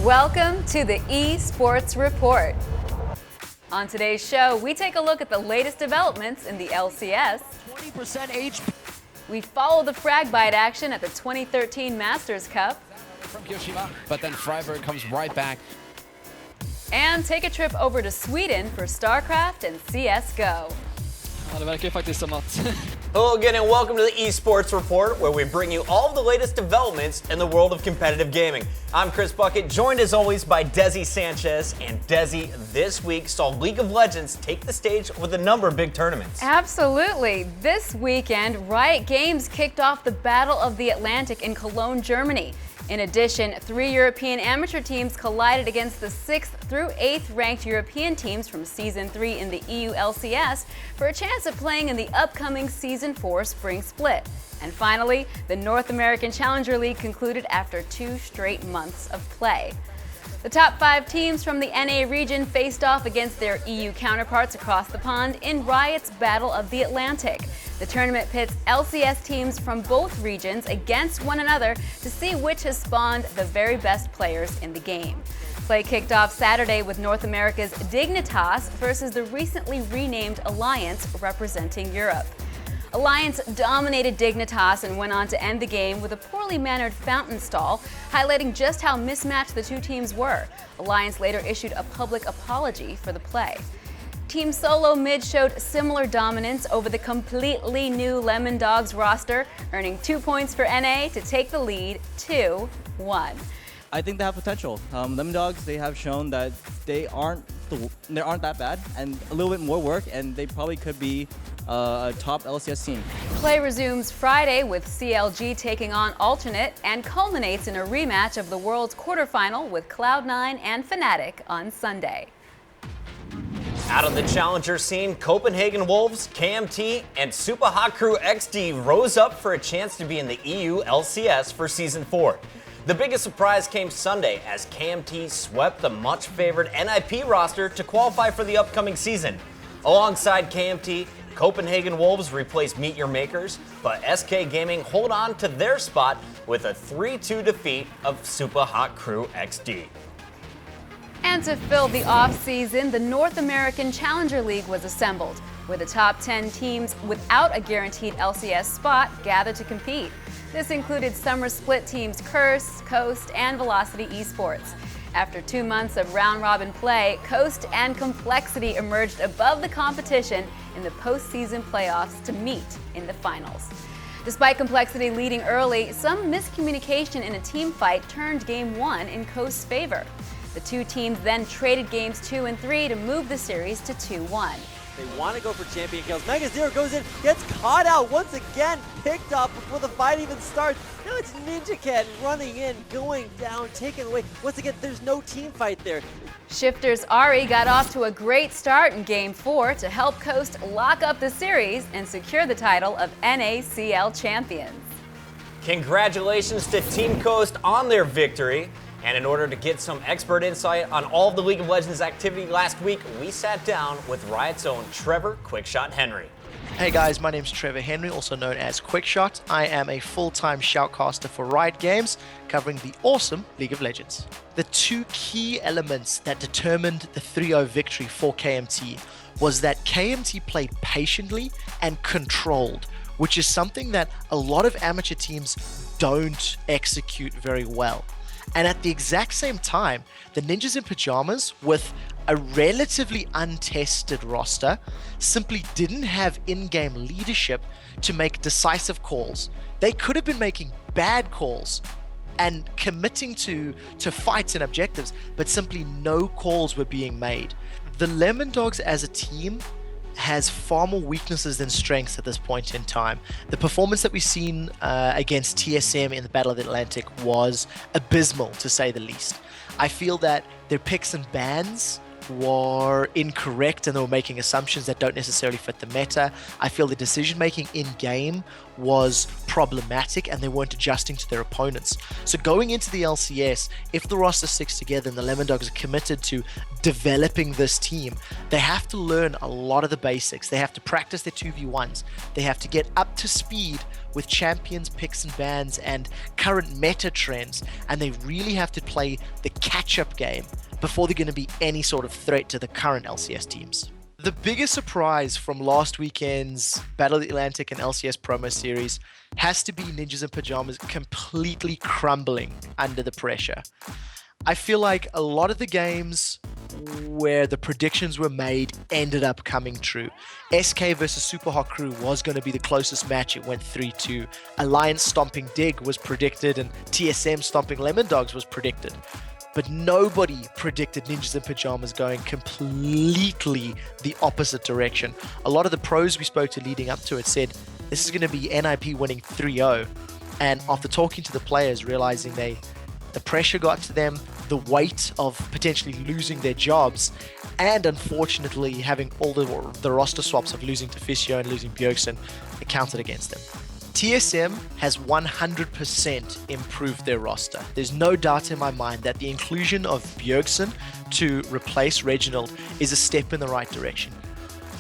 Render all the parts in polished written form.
Welcome to the eSports Report. On today's show, we take a look at the latest developments in the LCS. 20% HP. We follow the frag bite action at the 2013 Masters Cup. From Kyoshima, but then Freiburg comes right back. And take a trip over to Sweden for STARCRAFT and CSGO. Ja, det verkar ju faktiskt som att... Hello again and welcome to the eSports Report, where we bring you all of the latest developments in the world of competitive gaming. I'm Chris Puckett, joined as always by Desi Sanchez, and Desi this week saw League of Legends take the stage with a number of big tournaments. Absolutely. This weekend, Riot Games kicked off the Battle of the Atlantic in Cologne, Germany. In addition, 3 European amateur teams collided against the 6th through 8th ranked European teams from Season 3 in the EU LCS for a chance at playing in the upcoming Season 4 Spring Split. And finally, the North American Challenger League concluded after 2 straight months of play. The top 5 teams from the NA region faced off against their EU counterparts across the pond in Riot's Battle of the Atlantic. The tournament pits LCS teams from both regions against one another to see which has spawned the very best players in the game. Play kicked off Saturday with North America's Dignitas versus the recently renamed Alliance representing Europe. Alliance dominated Dignitas and went on to end the game with a poorly mannered fountain stall, highlighting just how mismatched the two teams were. Alliance later issued a public apology for the play. Team Solo Mid showed similar dominance over the completely new Lemon Dogs roster, earning 2 points for NA to take the lead 2-1. I think they have potential. Lemon Dogs, they have shown that they aren't that bad, and a little bit more work, and they probably could be a top LCS team. Play resumes Friday with CLG taking on Alternate and culminates in a rematch of the World's quarterfinal with Cloud9 and Fnatic on Sunday. Out of the challenger scene, Copenhagen Wolves, KMT, and Super Hot Crew XD rose up for a chance to be in the EU LCS for Season 4. The biggest surprise came Sunday as KMT swept the much-favored NIP roster to qualify for the upcoming season. Alongside KMT, Copenhagen Wolves replaced Meet Your Makers, but SK Gaming hold on to their spot with a 3-2 defeat of Super Hot Crew XD. And to fill the off-season, the North American Challenger League was assembled, where the top 10 teams without a guaranteed LCS spot gathered to compete. This included summer split teams Curse, Coast, and Velocity Esports. After 2 months of round-robin play, Coast and Complexity emerged above the competition in the postseason playoffs to meet in the finals. Despite Complexity leading early, some miscommunication in a team fight turned Game 1 in Coast's favor. The two teams then traded Games 2 and 3 to move the series to 2-1. They want to go for champion kills. Mega Zero goes in, gets caught out once again, picked up before the fight even starts. Now it's Ninja Cat running in, going down, taken away. Once again, there's no team fight there. Shifters Ari got off to a great start in Game 4 to help Coast lock up the series and secure the title of NACL champions. Congratulations to Team Coast on their victory. And in order to get some expert insight on all of the League of Legends activity last week, we sat down with Riot's own Trevor Quickshot Henry. Hey guys, my name's Trevor Henry, also known as Quickshot. I am a full-time shoutcaster for Riot Games, covering the awesome League of Legends. The 2 key elements that determined the 3-0 victory for KMT was that KMT played patiently and controlled, which is something that a lot of amateur teams don't execute very well. And at the exact same time, the Ninjas in Pajamas, with a relatively untested roster, simply didn't have in-game leadership to make decisive calls. They could have been making bad calls and committing to fights and objectives, but simply no calls were being made. The Lemon Dogs as a team has far more weaknesses than strengths at this point in time. The performance that we've seen against TSM in the Battle of the Atlantic was abysmal, to say the least. I feel that their picks and bans were incorrect and they were making assumptions that don't necessarily fit the meta. I feel the decision making in game was problematic and they weren't adjusting to their opponents. So going into the LCS, if the roster sticks together and the Lemon Dogs are committed to developing this team, they have to learn a lot of the basics. They have to practice their 2v1s. They have to get up to speed with champions, picks and bans and current meta trends, and they really have to play the catch-up game before they're going to be any sort of threat to the current LCS teams. The biggest surprise from last weekend's Battle of the Atlantic and LCS promo series has to be Ninjas in Pajamas completely crumbling under the pressure. I feel like a lot of the games where the predictions were made ended up coming true. SK versus Super Hot Crew was going to be the closest match. It went 3-2. Alliance stomping Dig was predicted and TSM stomping Lemon Dogs was predicted. But nobody predicted Ninjas in Pajamas going completely the opposite direction. A lot of the pros we spoke to leading up to it said this is going to be NIP winning 3-0. And after talking to the players, realizing the pressure got to them, the weight of potentially losing their jobs, and unfortunately having all the roster swaps of losing to Fisio and losing Bjergsen, it counted against them. TSM has 100% improved their roster. There's no doubt in my mind that the inclusion of Bjergsen to replace Reginald is a step in the right direction.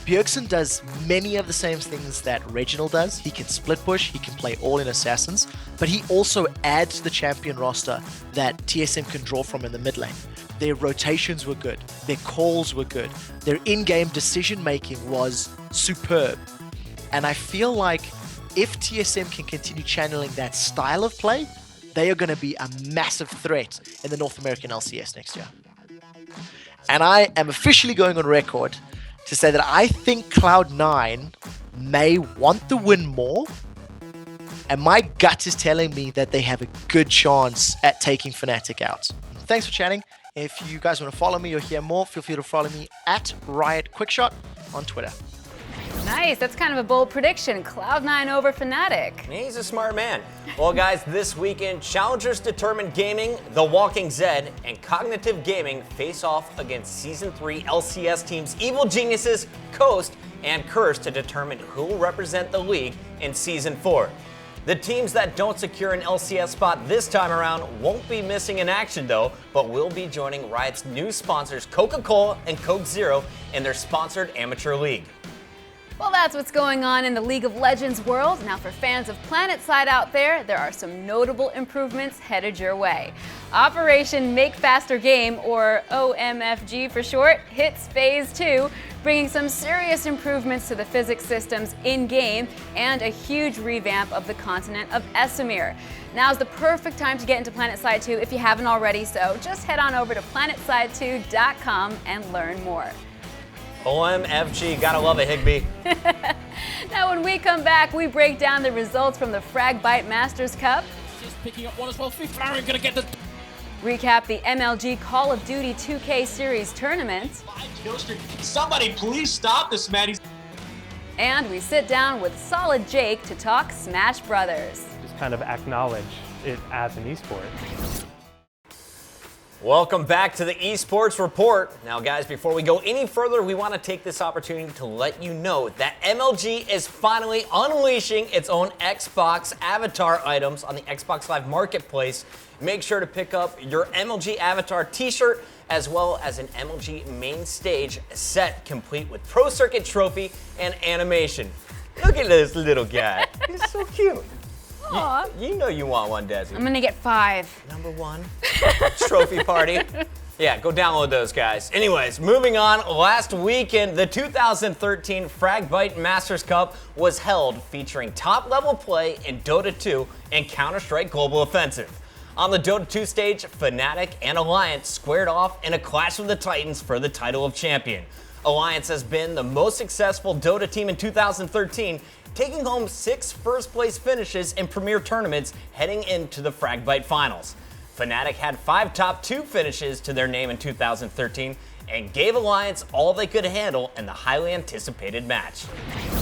Bjergsen does many of the same things that Reginald does. He can split push, he can play all in assassins, but he also adds to the champion roster that TSM can draw from in the mid lane. Their rotations were good, their calls were good, their in-game decision making was superb. And I feel like if TSM can continue channeling that style of play, they are going to be a massive threat in the North American LCS next year. And I am officially going on record to say that I think Cloud9 may want the win more, and my gut is telling me that they have a good chance at taking Fnatic out. Thanks for chatting. If you guys want to follow me or hear more, feel free to follow me at Riot Quickshot on Twitter. Nice, that's kind of a bold prediction. Cloud9 over Fnatic. He's a smart man. Well, guys, this weekend, Challengers Determined Gaming, The Walking Zed, and Cognitive Gaming face off against Season 3 LCS teams Evil Geniuses, Coast, and Curse to determine who will represent the league in Season 4. The teams that don't secure an LCS spot this time around won't be missing in action, though, but will be joining Riot's new sponsors Coca-Cola and Coke Zero in their sponsored amateur league. Well, that's what's going on in the League of Legends world. Now, for fans of PlanetSide out there are some notable improvements headed your way. Operation Make Faster Game, or OMFG for short, hits Phase 2, bringing some serious improvements to the physics systems in-game and a huge revamp of the continent of Esamir. Now's the perfect time to get into PlanetSide 2 if you haven't already, so just head on over to planetside2.com and learn more. OMFG, gotta love it, Higby. Now, when we come back, we break down the results from the Fragbite Masters Cup. Just picking up one as well. Flaren gonna get the Recap the MLG Call of Duty 2K Series tournament. Somebody please stop this, man. And we sit down with Solid Jake to talk Smash Brothers. Just kind of acknowledge it as an esport. Welcome back to the eSports Report. Now, guys, before we go any further, we want to take this opportunity to let you know that MLG is finally unleashing its own Xbox avatar items on the Xbox Live Marketplace. Make sure to pick up your MLG avatar t-shirt as well as an MLG main stage set complete with Pro Circuit trophy and animation. Look at this little guy. He's so cute. Aw. You know you want one, Desi. I'm gonna get 5. Number 1, trophy party. Yeah, go download those, guys. Anyways, moving on. Last weekend, the 2013 Fragbite Masters Cup was held, featuring top-level play in Dota 2 and Counterstrike Global Offensive. On the Dota 2 stage, Fnatic and Alliance squared off in a clash with the Titans for the title of champion. Alliance has been the most successful Dota team in 2013, taking home 6 first-place finishes in premier tournaments heading into the Fragbite Finals. Fnatic had 5 top 2 finishes to their name in 2013 and gave Alliance all they could handle in the highly anticipated match.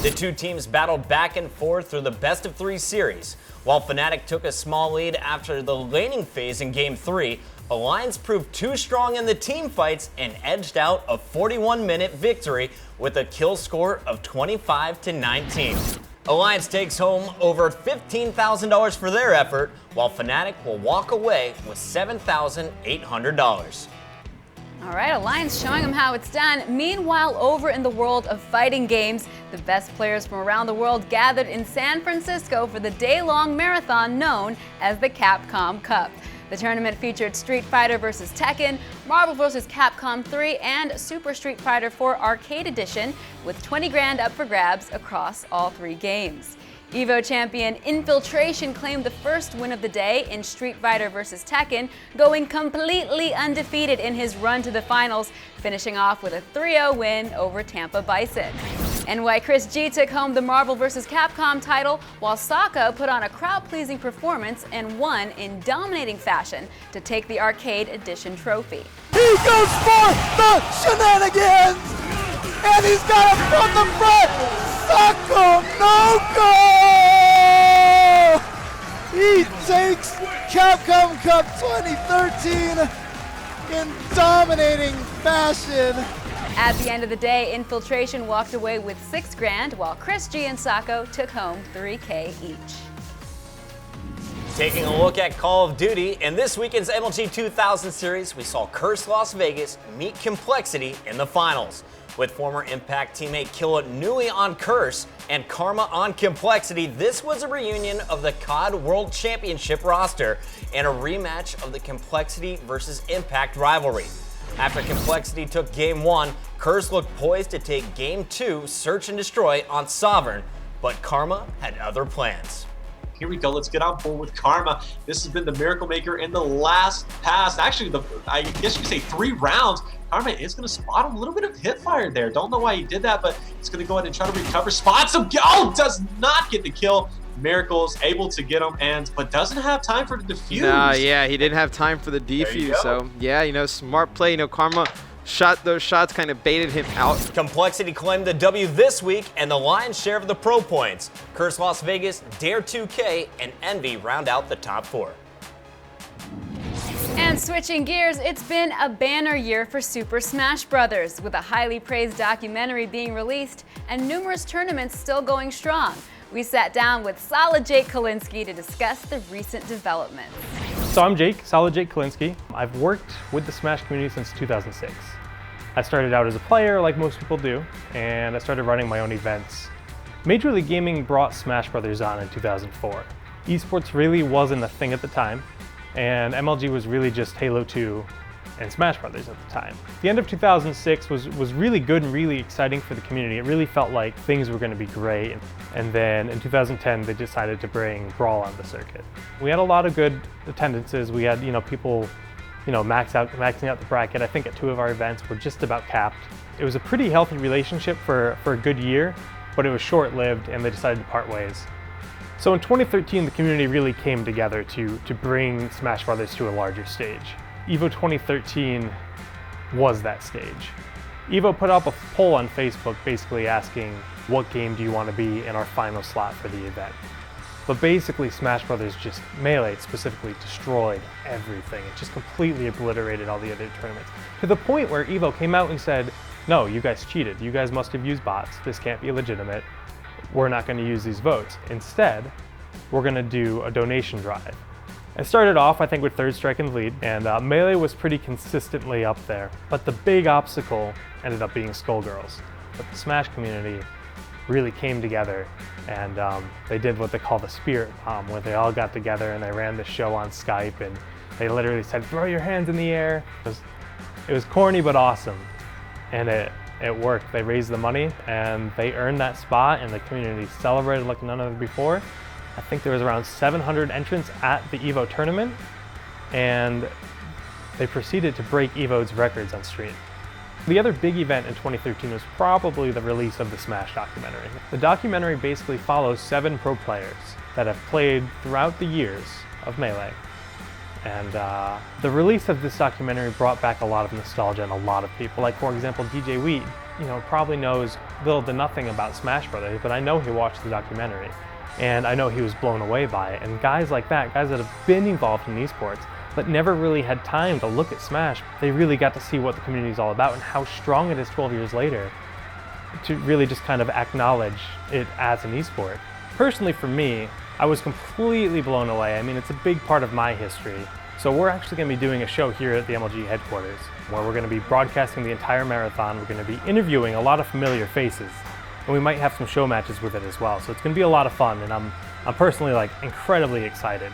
The two teams battled back and forth through the best-of-3 series. While Fnatic took a small lead after the laning phase in Game 3, Alliance proved too strong in the team fights and edged out a 41-minute victory with a kill score of 25-19. Alliance takes home over $15,000 for their effort, while Fnatic will walk away with $7,800. All right, Alliance showing them how it's done. Meanwhile, over in the world of fighting games, the best players from around the world gathered in San Francisco for the day-long marathon known as the Capcom Cup. The tournament featured Street Fighter vs. Tekken, Marvel vs. Capcom 3, and Super Street Fighter 4 Arcade Edition, with 20 grand up for grabs across all 3 games. EVO champion Infiltration claimed the first win of the day in Street Fighter vs. Tekken, going completely undefeated in his run to the finals, finishing off with a 3-0 win over Tampa Bison. NY Chris G took home the Marvel vs. Capcom title, while Sokka put on a crowd-pleasing performance and won in dominating fashion to take the Arcade Edition trophy. He goes for the shenanigans, and he's got it from the front. Sokka no go! He takes Capcom Cup 2013 in dominating fashion. At the end of the day, Infiltration walked away with 6 grand, while Chris G and Sokko took home $3K each. Taking a look at Call of Duty, in this weekend's MLG 2000 series, we saw Curse Las Vegas meet Complexity in the finals. With former Impact teammate Killa Nui on Curse and Karma on Complexity, this was a reunion of the COD World Championship roster and a rematch of the Complexity versus Impact rivalry. After Complexity took Game 1, Curse looked poised to take Game 2, Search and Destroy, on Sovereign, but Karma had other plans. Here we go. Let's get on board with Karma. This has been the Miracle Maker in the last pass. Actually, I guess you could say 3 rounds. Karma is going to spot him. A little bit of hit fire there. Don't know why he did that, but he's going to go ahead and try to recover. Spots him. Oh, does not get the kill. Miracle's able to get him, but doesn't have time for the defuse. Nah, yeah, he didn't have time for the defuse. So, yeah, smart play. Karma shot those shots, kind of baited him out. Complexity claimed the W this week and the lion's share of the pro points. Curse Las Vegas, Dare 2K, and Envy round out the top 4. And switching gears, it's been a banner year for Super Smash Bros., with a highly praised documentary being released and numerous tournaments still going strong. We sat down with Solid Jake Kulinski to discuss the recent developments. So I'm Solid Jake Kulinski. I've worked with the Smash community since 2006. I started out as a player, like most people do, and I started running my own events. Major League Gaming brought Smash Bros. On in 2004. Esports really wasn't a thing at the time, and MLG was really just Halo 2 and Smash Bros. At the time. The end of 2006 was really good and really exciting for the community. It really felt like things were going to be great. And then in 2010, they decided to bring Brawl on the circuit. We had a lot of good attendances. We had, people, maxing out the bracket. I think at 2 of our events were just about capped. It was a pretty healthy relationship for a good year, but it was short-lived and they decided to part ways. So in 2013, the community really came together to bring Smash Bros. To a larger stage. EVO 2013 was that stage. EVO put up a poll on Facebook basically asking, what game do you want to be in our final slot for the event? But basically Smash Bros. Just, Melee specifically, destroyed everything. It just completely obliterated all the other tournaments. To the point where EVO came out and said, no, you guys cheated. You guys must have used bots. This can't be legitimate. We're not going to use these votes. Instead, we're going to do a donation drive. I started off, I think, with 3rd strike and lead, and Melee was pretty consistently up there. But the big obstacle ended up being Skullgirls. But the Smash community really came together, and they did what they call the Spirit Bomb, where they all got together and they ran the show on Skype, and they literally said, throw your hands in the air. It was corny but awesome, and it worked. They raised the money, and they earned that spot, and the community celebrated like none other before. I think there was around 700 entrants at the EVO tournament, and they proceeded to break EVO's records on stream. The other big event in 2013 was probably the release of the Smash documentary. The documentary basically follows 7 pro players that have played throughout the years of Melee. And the release of this documentary brought back a lot of nostalgia in a lot of people. Like, for example, DJ Weed, probably knows little to nothing about Smash Bros., but I know he watched the documentary. And I know he was blown away by it. And guys like that, guys that have been involved in esports, but never really had time to look at Smash, they really got to see what the community is all about and how strong it is 12 years later. to really just kind of acknowledge it as an esport. Personally for me, I was completely blown away. I mean, it's a big part of my history. So we're actually going to be doing a show here at the MLG headquarters where we're going to be broadcasting the entire marathon. We're going to be interviewing a lot of familiar faces, and we might have some show matches with it as well. So it's going to be a lot of fun, and I'm personally like incredibly excited.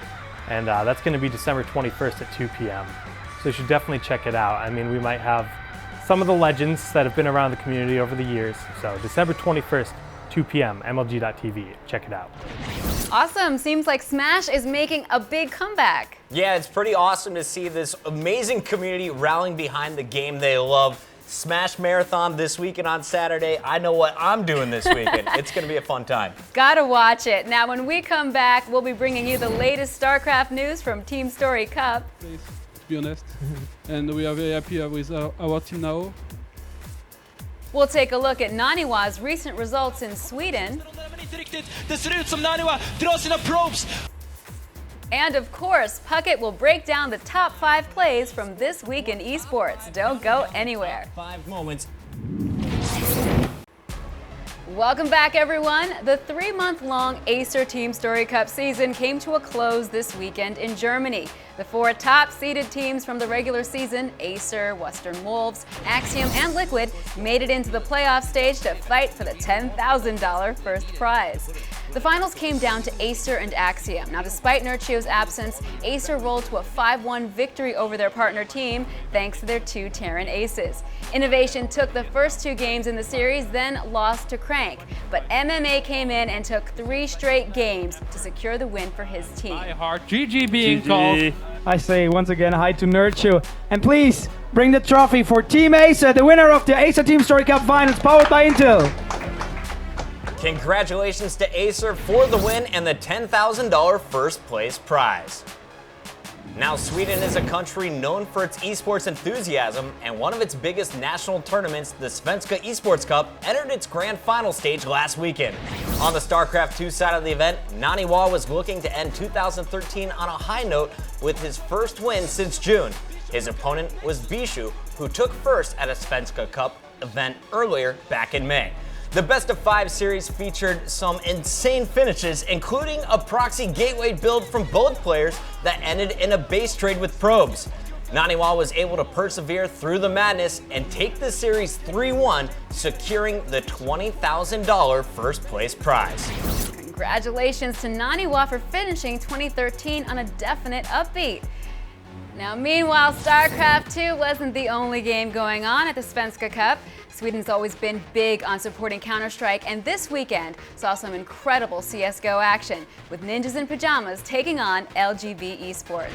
And that's going to be December 21st at 2 p.m. So you should definitely check it out. I mean, we might have some of the legends that have been around the community over the years. So December 21st, 2 p.m., MLG.tv. Check it out. Awesome. Seems like Smash is making a big comeback. Yeah, it's pretty awesome to see this amazing community rallying behind the game they love. Smash Marathon this weekend on Saturday. I know what I'm doing this weekend. It's going to be a fun time. Gotta watch it. Now, when we come back, we'll be bringing you the latest StarCraft news from Team Story Cup. To be honest, and we are very happy with our team now. We'll take a look at Naniwa's recent results in Sweden. And of course, Puckett will break down the top 5 plays from this week in esports. Don't go anywhere. 5 moments. Welcome back, everyone. The 3-month-long Acer Team Story Cup season came to a close this weekend in Germany. The 4 top-seeded teams from the regular season, Acer, Western Wolves, Axiom, and Liquid, made it into the playoff stage to fight for the $10,000 first prize. The finals came down to Acer and Axiom. Now, despite Nurchio's absence, Acer rolled to a 5-1 victory over their partner team thanks to their 2 Terran aces. Innovation took the first 2 games in the series, then lost to Crank. But MMA came in and took 3 straight games to secure the win for his team. GG being called. I say once again hi to Nurchio. And please bring the trophy for Team Acer, the winner of the Acer Team Story Cup Finals powered by Intel. Congratulations to Acer for the win and the $10,000 first place prize. Now, Sweden is a country known for its esports enthusiasm, and one of its biggest national tournaments, the Svenska Esports Cup, entered its grand final stage last weekend. On the StarCraft 2 side of the event, Naniwa was looking to end 2013 on a high note with his first win since June. His opponent was Bishu, who took first at a Svenska Cup event earlier back in May. The best of 5 series featured some insane finishes, including a proxy gateway build from both players that ended in a base trade with probes. Naniwa was able to persevere through the madness and take the series 3-1, securing the $20,000 first place prize. Congratulations to Naniwa for finishing 2013 on a definite upbeat. Now, meanwhile, StarCraft 2 wasn't the only game going on at the Svenska Cup. Sweden's always been big on supporting Counterstrike, and this weekend saw some incredible CSGO action, with Ninjas in Pajamas taking on LGB eSports.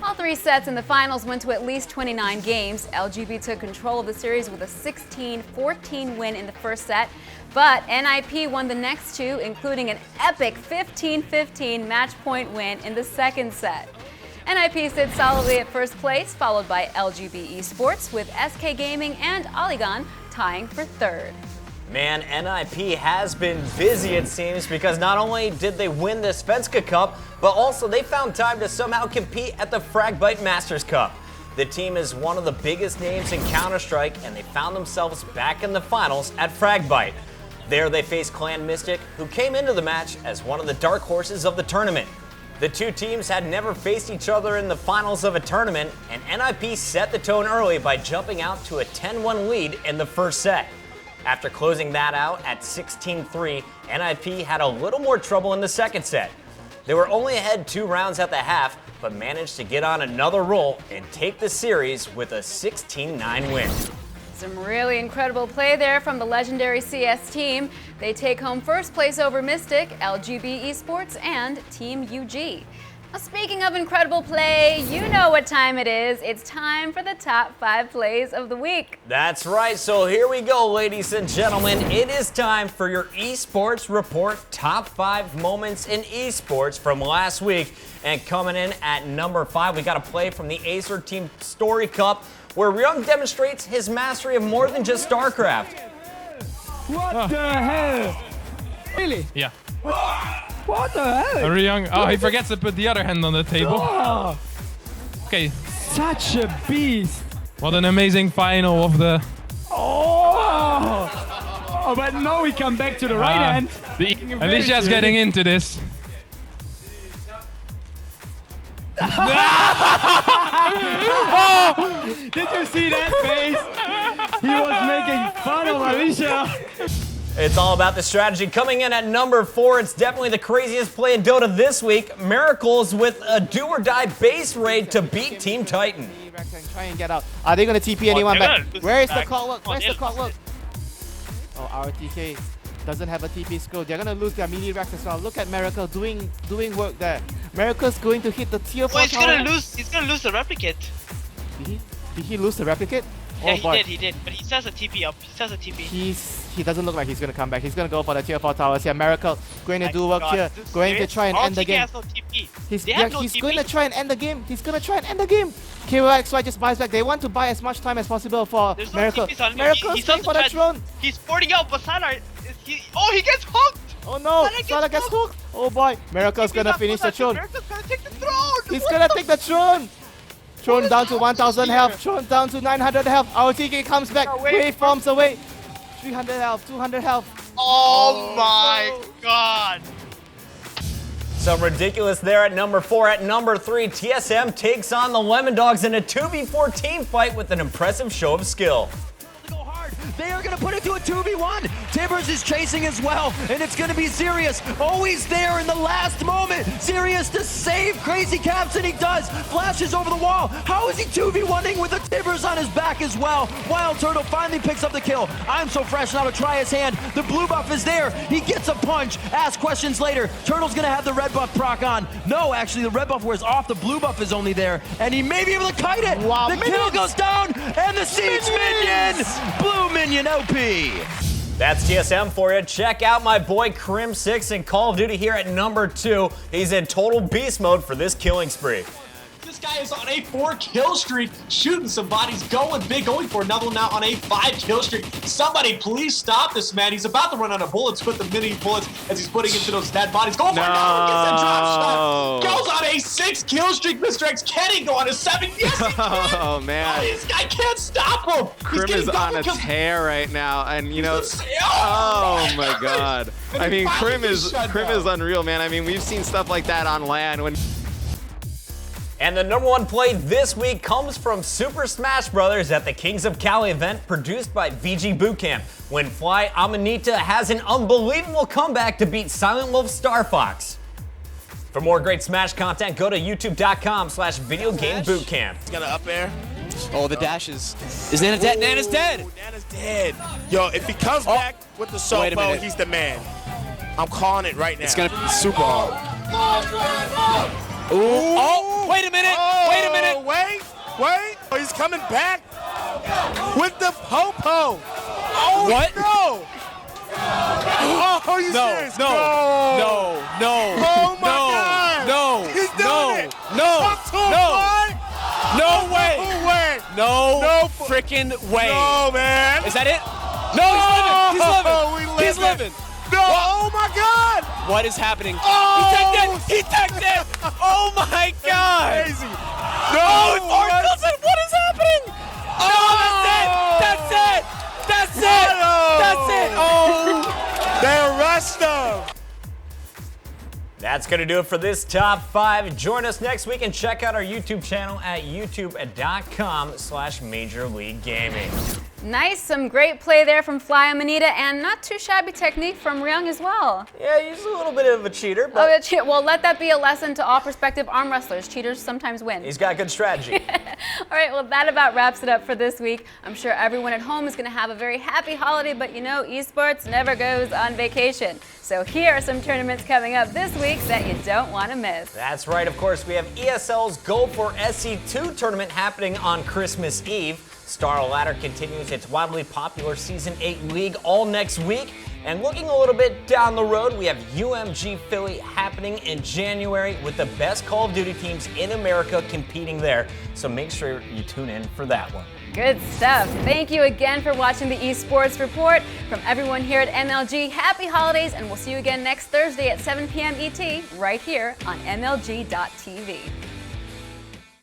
All 3 sets in the finals went to at least 29 games. LGB took control of the series with a 16-14 win in the first set, but NIP won the next 2, including an epic 15-15 match point win in the second set. NIP sits solidly at first place, followed by LGB eSports, with SK Gaming and Oligon tying for 3rd. Man, NIP has been busy, it seems, because not only did they win the Svenska Cup, but also they found time to somehow compete at the Fragbite Masters Cup. The team is one of the biggest names in Counter-Strike, and they found themselves back in the finals at Fragbite. There they faced Clan Mystic, who came into the match as one of the dark horses of the tournament. The 2 teams had never faced each other in the finals of a tournament, and NIP set the tone early by jumping out to a 10-1 lead in the first set. After closing that out at 16-3, NIP had a little more trouble in the second set. They were only ahead 2 rounds at the half, but managed to get on another roll and take the series with a 16-9 win. Some really incredible play there from the legendary CS team. They take home first place over Mystic, LGB Esports, and Team UG. Now, speaking of incredible play, you know what time it is. It's time for the top 5 plays of the week. That's right, so here we go, ladies and gentlemen. It is time for your eSports Report top 5 moments in eSports from last week. And coming in at number 5, we got a play from the Acer Team Story Cup, where Ryung demonstrates his mastery of more than just StarCraft. What the hell? Really? Yeah. What the hell? Ryung, oh, he forgets to put the other hand on the table. Oh, Okay, such a beast. what an amazing final of the... Oh, Oh, but now we come back to the right hand. Alicia's getting into this. Oh, did you see that face? He was making fun of Alicia. It's all about the strategy. Coming in at number 4, it's definitely the craziest play in Dota this week. Miracles with a do-or-die base raid to beat Team Titan. Try and get out. Are they going to TP anyone back? Where is the clock look? Where's the clock look? Oh, RTK doesn't have a TP skill. They're going to lose their melee racks as well. Look at Miracle doing work there. Miracle's going to hit the tier 4 tower. He's gonna lose the replicate. Did he lose the replicate? Yeah, Oh, boy. he did. But he says a TP up. He doesn't look like he's gonna come back. He's gonna go for the tier 4 towers here. Miracle going to do work here. Going to try and end the game. Has no TP. He's TP. going to try and end the game. He's going to try and end the game. KOXY just buys back. They want to buy as much time as possible for There's Miracle. No TPs on him. Miracle's He's going for the throne. He's porting out, but Salah, he gets hooked. Oh no, Salah gets hooked. Oh boy, Miracle's going to finish the throne. Miracle's going to take the throne. He's going to take the throne. Throne down to 1000 health. Throne down to 900 health. RTK comes back. Wave forms away. 300 health, 200 health. Oh my god. Some ridiculous there at number 4. At number 3, TSM takes on the Lemon Dogs in a 2v4 team fight with an impressive show of skill. They are going to put it to a 2v1. Tibbers is chasing as well, and it's going to be Sirius always there in the last moment. Sirius to save Crazy Caps, and he does. Flashes over the wall. How is he 2v1ing with a Tibbers on his back as well? Wild Turtle finally picks up the kill. I'm so fresh now to try his hand. The blue buff is there. He gets a punch. Ask questions later. Turtle's going to have the red buff proc on. No, actually, the red buff wears off. The blue buff is only there, and he may be able to kite it. Wow, the kill goes down, and the Siege Minion. Blue Minion OP. That's TSM for you. Check out my boy Crim6 in Call of Duty here at number 2. He's in total beast mode for this killing spree. This guy is on a 4 kill streak, shooting some bodies, going big, going for another one now on a 5 kill streak. Somebody please stop this man. He's about to run out of bullets with the mini bullets as he's putting into those dead bodies. Going for another one, gets that drop shot. Goes on a 6 kill streak, Mr. X. Can he go on a 7? Yes, he can. Oh, man. Oh, this guy can't stop him. Crim is on a tear right now, and you know, oh my god. I mean, Crim is unreal, man. I mean, we've seen stuff like that on LAN when. And the number 1 play this week comes from Super Smash Bros. At the Kings of Cali event produced by VG Bootcamp, when Fly Amanita has an unbelievable comeback to beat Silent Wolf Star Fox. For more great Smash content, go to youtube.com/videogamebootcamp. He's got an up air. Oh, the dashes. Is Nana dead? Nana's dead. Nana's dead. Yo, if he comes back with the Sopo, he's the man. I'm calling it right now. It's going to be super hard. Ooh. Oh, wait a minute. Wait a minute. Wait. Oh, he's coming back with the Popo. Oh, what? No. Oh, are you serious? No. Oh, my God. No. He's doing it. No. No way. No freaking way. No, man. Is that it? No, he's living. No. Oh, my God. What is happening? Oh. He teched it. Oh, my God. Crazy. No. Oh, what is happening? That's it. Oh. They arrest him. That's going to do it for this top 5. Join us next week and check out our YouTube channel at youtube.com/Major League Gaming. Nice, some great play there from Fly Amanita, and not too shabby technique from Ryung as well. Yeah, he's a little bit of a cheater, but... Well, let that be a lesson to all prospective arm wrestlers. Cheaters sometimes win. He's got good strategy. All right, well, that about wraps it up for this week. I'm sure everyone at home is going to have a very happy holiday, but you know, esports never goes on vacation. So here are some tournaments coming up this week that you don't want to miss. That's right, of course, we have ESL's Go for SC2 tournament happening on Christmas Eve. Star Ladder continues its wildly popular Season 8 league all next week. And looking a little bit down the road, we have UMG Philly happening in January with the best Call of Duty teams in America competing there. So make sure you tune in for that one. Good stuff. Thank you again for watching the eSports Report. From everyone here at MLG, happy holidays, and we'll see you again next Thursday at 7 p.m. ET right here on MLG.tv.